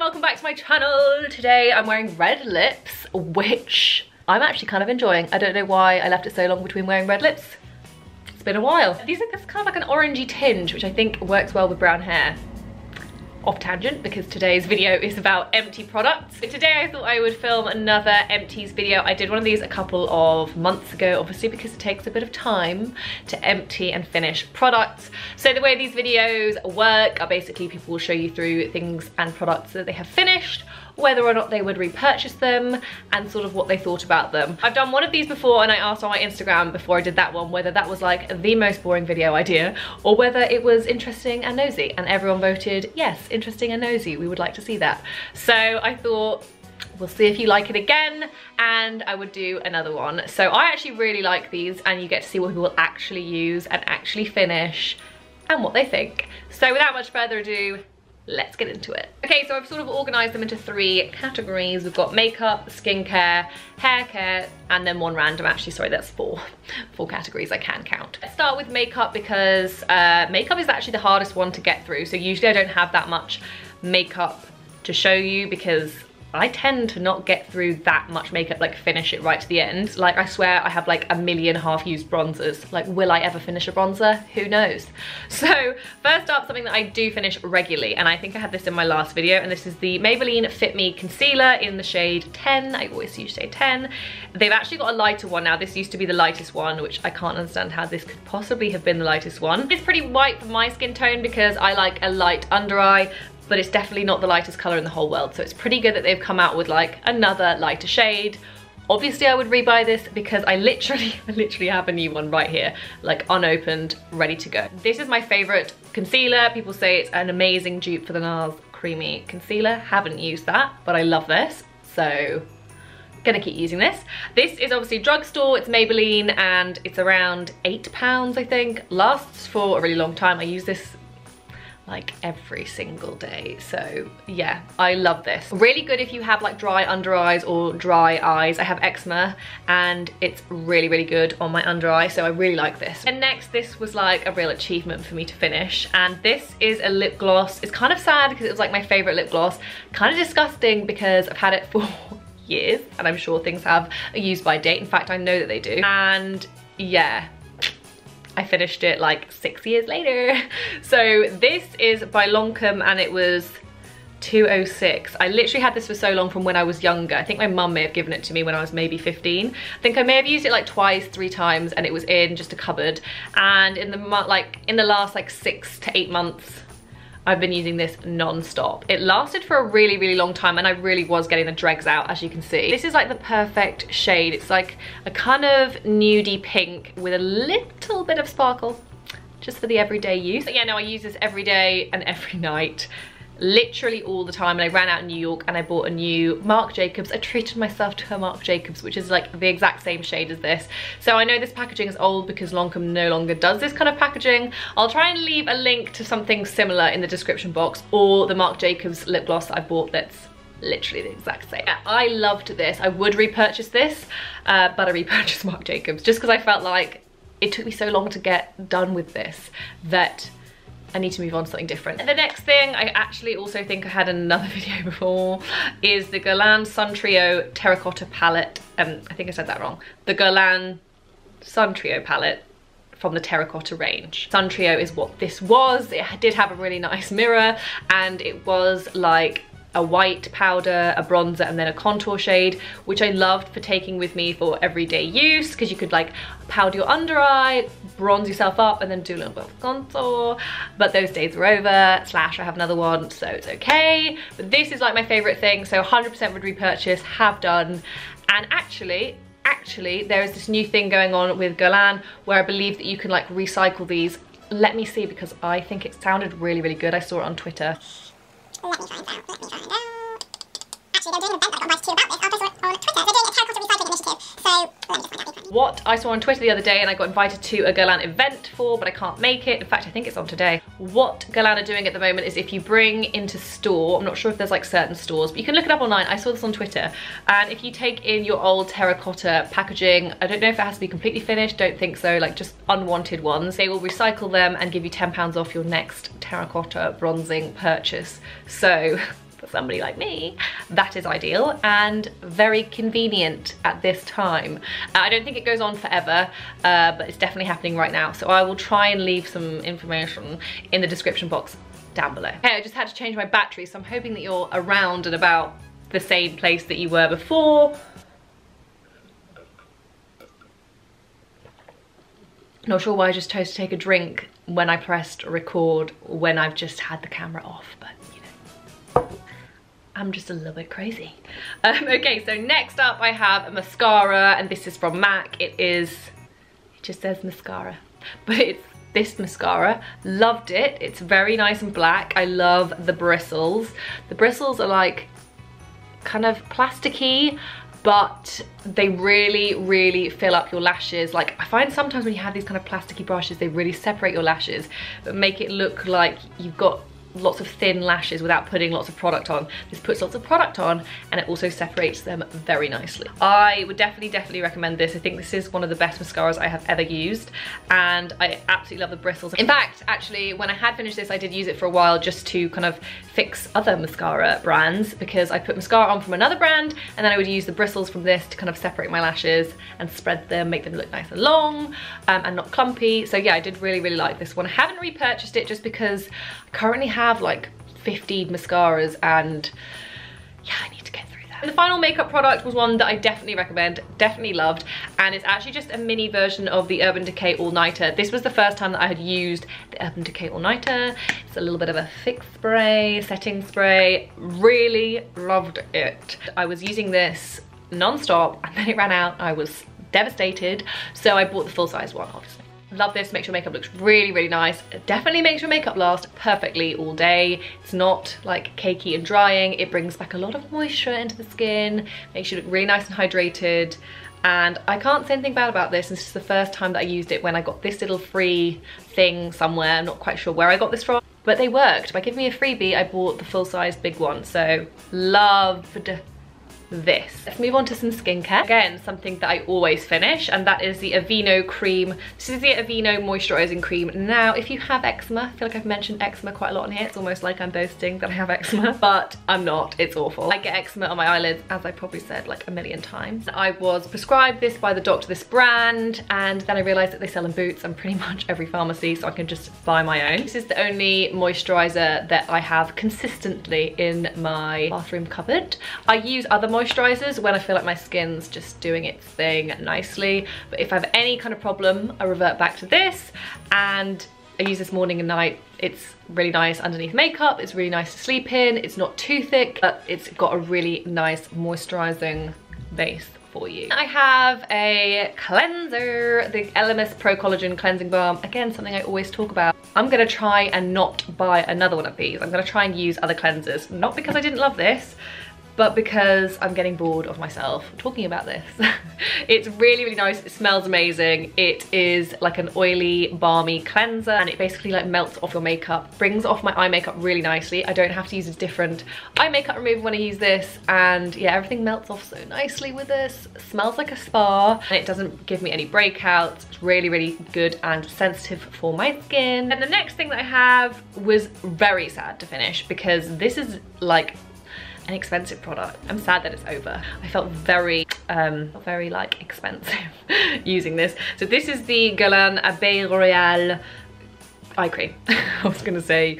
welcome back to my channel. Today I'm wearing red lips, which I'm actually kind of enjoying. I don't know why I left it so long between wearing red lips. It's been a while. These are just kind of like an orangey tinge, which I think works well with brown hair. Off tangent, because today's video is about empty products. But today I thought I would film another empties video. I did one of these a couple of months ago, obviously because it takes a bit of time to empty and finish products. So the way these videos work are basically people will show you through things and products that they have finished, whether or not they would repurchase them, and sort of what they thought about them. I've done one of these before, and I asked on my Instagram before I did that one whether that was like the most boring video idea or whether it was interesting and nosy, and everyone voted yes, interesting and nosy, we would like to see that. So I thought we'll see if you like it again, and I would do another one. So I actually really like these, and you get to see what people actually use and actually finish and what they think. So without much further ado, let's get into it. Okay, so I've sort of organized them into three categories. We've got makeup, skincare, hair care, and then one random. Actually, sorry, that's four categories I can count. Let's start with makeup because makeup is actually the hardest one to get through. So usually I don't have that much makeup to show you because I tend to not get through that much makeup, like finish it right to the end. Like I swear I have like a million half-used bronzers. Like will I ever finish a bronzer? Who knows? So first up, something that I do finish regularly, and I think I had this in my last video, and this is the Maybelline Fit Me Concealer in the shade 10. I always use shade 10. They've actually got a lighter one now. This used to be the lightest one, which I can't understand how this could possibly have been the lightest one. It's pretty white for my skin tone because I like a light under eye, but it's definitely not the lightest color in the whole world. So it's pretty good that they've come out with like another lighter shade. Obviously I would rebuy this because I literally have a new one right here, like unopened, ready to go. This is my favorite concealer. People say it's an amazing dupe for the NARS Creamy Concealer. Haven't used that, but I love this. So gonna keep using this. This is obviously drugstore, it's Maybelline, and it's around £8, I think. Lasts for a really long time. I use this like every single day, so yeah, I love this. Really good if you have like dry under eyes or dry eyes. I have eczema and it's really good on my under eye, so I really like this. And next, this was like a real achievement for me to finish, and this is a lip gloss. It's kind of sad because it was like my favorite lip gloss. Kind of disgusting because I've had it for years, and I'm sure things have a use by date. In fact, I know that they do. And yeah, I finished it like 6 years later. So this is by Lancome, and it was £2.06. I literally had this for so long from when I was younger. I think my mum may have given it to me when I was maybe 15. I think I may have used it like twice, 3 times, and it was in just a cupboard. And in the last like 6 to 8 months, I've been using this non-stop. It lasted for a really long time, and I really was getting the dregs out, as you can see. This is like the perfect shade. It's like a kind of nudie pink with a little bit of sparkle, just for the everyday use. But yeah, no, I use this every day and every night, literally all the time. And I ran out in New York and I bought a new Marc Jacobs. I treated myself to a Marc Jacobs, which is like the exact same shade as this. So I know this packaging is old because Lancome no longer does this kind of packaging. I'll try and leave a link to something similar in the description box, or the Marc Jacobs lip gloss that I bought that's literally the exact same. Yeah, I loved this. I would repurchase this, but I repurchased Marc Jacobs just because I felt like it took me so long to get done with this that I need to move on to something different. And the next thing, I actually also think I had another video before, is the Guerlain Sun Trio Terracotta Palette. I think I said that wrong. The Guerlain Sun Trio palette from the Terracotta range. Sun Trio is what this was. It did have a really nice mirror, and it was like a white powder, a bronzer, and then a contour shade, which I loved for taking with me for everyday use, because you could like powder your under eye, bronze yourself up, and then do a little bit of contour. But those days are over, slash I have another one, so it's okay. But this is like my favorite thing, so 100% would repurchase, have done. And actually there is this new thing going on with Guerlain where I believe that you can like recycle these. Let me see, because I think it sounded really good. I saw it on Twitter. Let me find out. Actually, they're doing an event that I got invited to about this. I saw it on Twitter. They're doing a terracotta recycling initiative. So let me just find out. What I saw on Twitter the other day, and I got invited to a Guerlain event for, but I can't make it. In fact, I think it's on today. What Guerlain are doing at the moment is if you bring into store, I'm not sure if there's like certain stores, but you can look it up online. I saw this on Twitter. And if you take in your old terracotta packaging, I don't know if it has to be completely finished, don't think so, like just unwanted ones, they will recycle them and give you £10 off your next terracotta bronzing purchase. So for somebody like me, that is ideal and very convenient at this time. I don't think it goes on forever, but it's definitely happening right now. So I will try and leave some information in the description box down below. Okay, I just had to change my battery, so I'm hoping that you're around and about the same place that you were before. Not sure why I just chose to take a drink when I pressed record when I've just had the camera off, but you know, I'm just a little bit crazy. Okay, so next up I have a mascara, and this is from MAC. It just says mascara, but it's this mascara. Loved it. It's very nice and black. I love the bristles. The bristles are like kind of plasticky, but they really, really fill up your lashes. Like, I find sometimes when you have these kind of plasticky brushes, they really separate your lashes, but make it look like you've got lots of thin lashes without putting lots of product on. This puts lots of product on, and it also separates them very nicely. I would definitely recommend this. I think this is one of the best mascaras I have ever used, and I absolutely love the bristles. In fact, actually, when I had finished this, I did use it for a while just to kind of fix other mascara brands, because I put mascara on from another brand, and then I would use the bristles from this to kind of separate my lashes and spread them, make them look nice and long, and not clumpy. So yeah, I did really like this one. I haven't repurchased it just because I currently have like 15 mascaras, and yeah, I need to get through that. And the final makeup product was one that I definitely recommend, definitely loved, and it's actually just a mini version of the Urban Decay All Nighter. This was the first time that I had used the Urban Decay All Nighter. It's a little bit of a fix spray, setting spray. Really loved it. I was using this non-stop, and then it ran out. I was devastated, so I bought the full-size one, obviously. Love this, makes your makeup looks really nice. It definitely makes your makeup last perfectly all day. It's not like cakey and drying. It brings back a lot of moisture into the skin, makes you look really nice and hydrated. And I can't say anything bad about this. This is the first time that I used it, when I got this little free thing somewhere. I'm not quite sure where I got this from, but they worked. By giving me a freebie, I bought the full-size big one. So loved this. Let's move on to some skincare. Again, something that I always finish, and that is the Aveeno cream. This is the Aveeno moisturizing cream. Now, if you have eczema, I feel like I've mentioned eczema quite a lot in here. It's almost like I'm boasting that I have eczema, but I'm not. It's awful. I get eczema on my eyelids, as I probably said like a million times. I was prescribed this by the doctor, this brand, and then I realized that they sell in Boots and pretty much every pharmacy, so I can just buy my own. This is the only moisturizer that I have consistently in my bathroom cupboard. I use other moisturizers when I feel like my skin's just doing its thing nicely, but if I have any kind of problem, I revert back to this, and I use this morning and night. It's really nice underneath makeup. It's really nice to sleep in. It's not too thick, but it's got a really nice moisturizing base for you. I have a cleanser, the LMS Pro Collagen Cleansing Balm. Again, something I always talk about. I'm gonna try and not buy another one of these. I'm gonna try and use other cleansers, not because I didn't love this, but because I'm getting bored of myself talking about this. It's really nice. It smells amazing. It is like an oily, balmy cleanser, and it basically like melts off your makeup, brings off my eye makeup really nicely. I don't have to use a different eye makeup remover when I use this, and yeah, everything melts off so nicely with this. It smells like a spa, and it doesn't give me any breakouts. It's really good and sensitive for my skin. And the next thing that I have was very sad to finish, because this is like an expensive product. I'm sad that it's over. I felt very like expensive using this. So this is the Guerlain Abeille Royale eye cream. I was gonna say,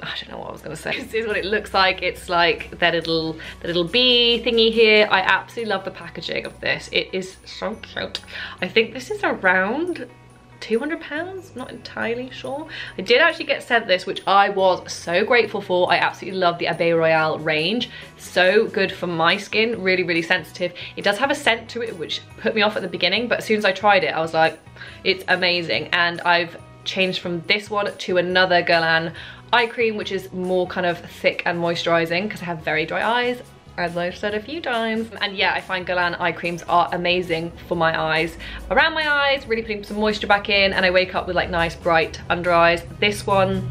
I don't know what I was gonna say. This is what it looks like. It's like that little bee thingy here. I absolutely love the packaging of this. It is so cute. I think this is around £200, not entirely sure. I did actually get sent this, which I was so grateful for. I absolutely love the Abeille Royale range. So good for my skin, really sensitive. It does have a scent to it, which put me off at the beginning, but as soon as I tried it, I was like, it's amazing. And I've changed from this one to another Guerlain eye cream, which is more kind of thick and moisturizing, because I have very dry eyes, as I've said a few times. And yeah, I find Guerlain eye creams are amazing for my eyes, around my eyes, really putting some moisture back in, and I wake up with like nice bright under eyes. This one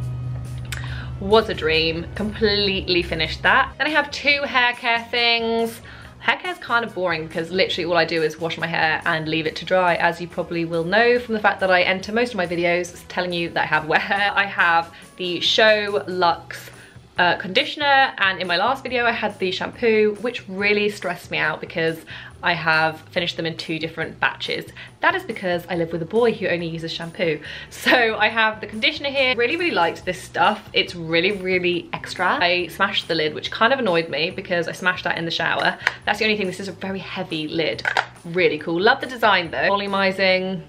was a dream. Completely finished that. Then I have two hair care things. Hair care is kind of boring because literally all I do is wash my hair and leave it to dry, as you probably will know from the fact that I enter most of my videos telling you that I have wet hair. I have the Show Luxe conditioner, and in my last video I had the shampoo, which really stressed me out because I have finished them in 2 different batches. That is because I live with a boy who only uses shampoo. So I have the conditioner here. Really liked this stuff. It's really extra. I smashed the lid, which kind of annoyed me because I smashed that in the shower. That's the only thing. This is a very heavy lid. Really cool. Love the design though. Volumizing.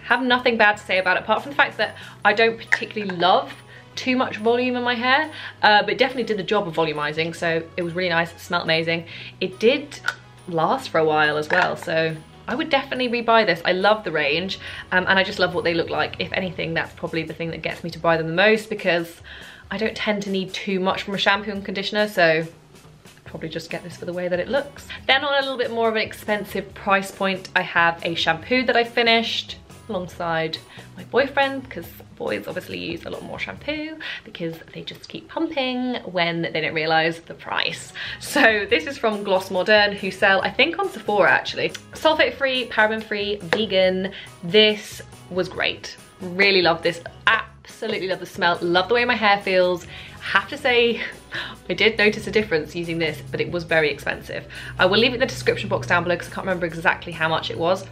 Have nothing bad to say about it, apart from the fact that I don't particularly love too much volume in my hair, but it definitely did the job of volumizing, so it was really nice. It smelled amazing. It did last for a while as well, so I would definitely rebuy this. I love the range, and I just love what they look like. If anything, that's probably the thing that gets me to buy them the most, because I don't tend to need too much from a shampoo and conditioner, so probably just get this for the way that it looks. Then on a little bit more of an expensive price point, I have a shampoo that I finished alongside my boyfriend, because boys obviously use a lot more shampoo because they just keep pumping when they don't realize the price. So this is from Gloss Modern, who sell, I think, on Sephora actually. Sulfate free, paraben free, vegan. This was great. Really love this. Absolutely love the smell. Love the way my hair feels. Have to say, I did notice a difference using this, but it was very expensive. I will leave it in the description box down below because I can't remember exactly how much it was.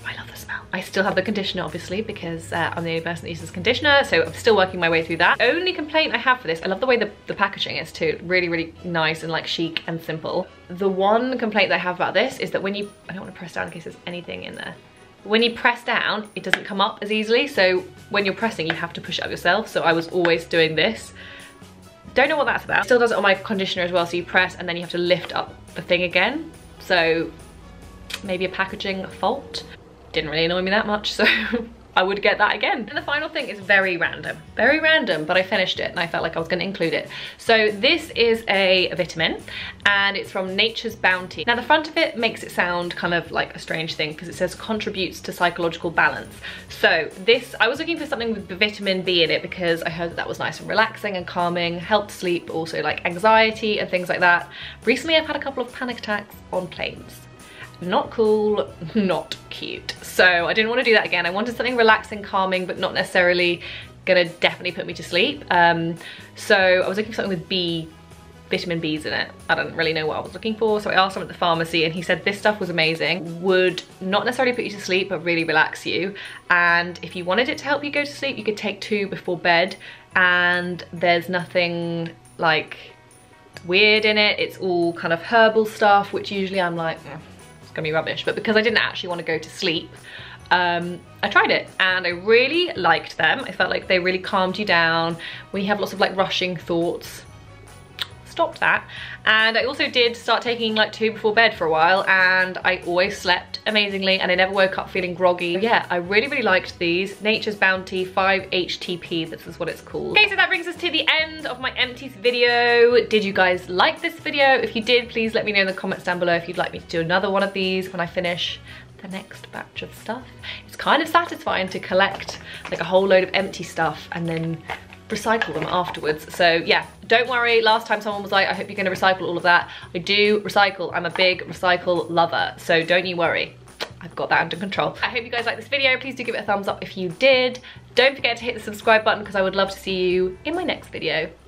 I love the smell. I still have the conditioner, obviously, because I'm the only person that uses conditioner, so I'm still working my way through that. Only complaint I have for this, I love the way the packaging is too. Really nice and like chic and simple. The one complaint that I have about this is that when you, I don't want to press down in case there's anything in there. When you press down, it doesn't come up as easily, so when you're pressing, you have to push it up yourself, so I was always doing this. Don't know what that's about. It still does it on my conditioner as well, so you press and then you have to lift up the thing again. So maybe a packaging fault. Didn't really annoy me that much, so I would get that again. And the final thing is very random, but I finished it and I felt like I was gonna include it. So this is a vitamin and it's from Nature's Bounty. Now the front of it makes it sound kind of like a strange thing because it says contributes to psychological balance. So this, I was looking for something with vitamin B in it because I heard that that was nice and relaxing and calming, helped sleep, also like anxiety and things like that. Recently I've had a couple of panic attacks on planes. Not cool, not cute. So I didn't want to do that again. I wanted something relaxing, calming, but not necessarily gonna definitely put me to sleep. So I was looking for something with vitamin B's in it. I don't really know what I was looking for, so I asked him at the pharmacy and he said this stuff was amazing, would not necessarily put you to sleep, but really relax you. And if you wanted it to help you go to sleep, you could take 2 before bed, and there's nothing like weird in it. It's all kind of herbal stuff, which usually I'm like, gonna be rubbish, but because I didn't actually want to go to sleep, I tried it and I really liked them. I felt like they really calmed you down when you have lots of like rushing thoughts. Stopped that. And I also did start taking like 2 before bed for a while, and I always slept amazingly and I never woke up feeling groggy. Yeah, I really liked these. Nature's Bounty 5-HTP, this is what it's called. Okay, so that brings us to the end of my empties video. Did you guys like this video? If you did, please let me know in the comments down below if you'd like me to do another one of these when I finish the next batch of stuff. It's kind of satisfying to collect like a whole load of empty stuff and then recycle them afterwards. So yeah, don't worry. Last time someone was like, I hope you're going to recycle all of that. I do recycle. I'm a big recycle lover, so don't you worry. I've got that under control. I hope you guys liked this video. Please do give it a thumbs up if you did. Don't forget to hit the subscribe button because I would love to see you in my next video.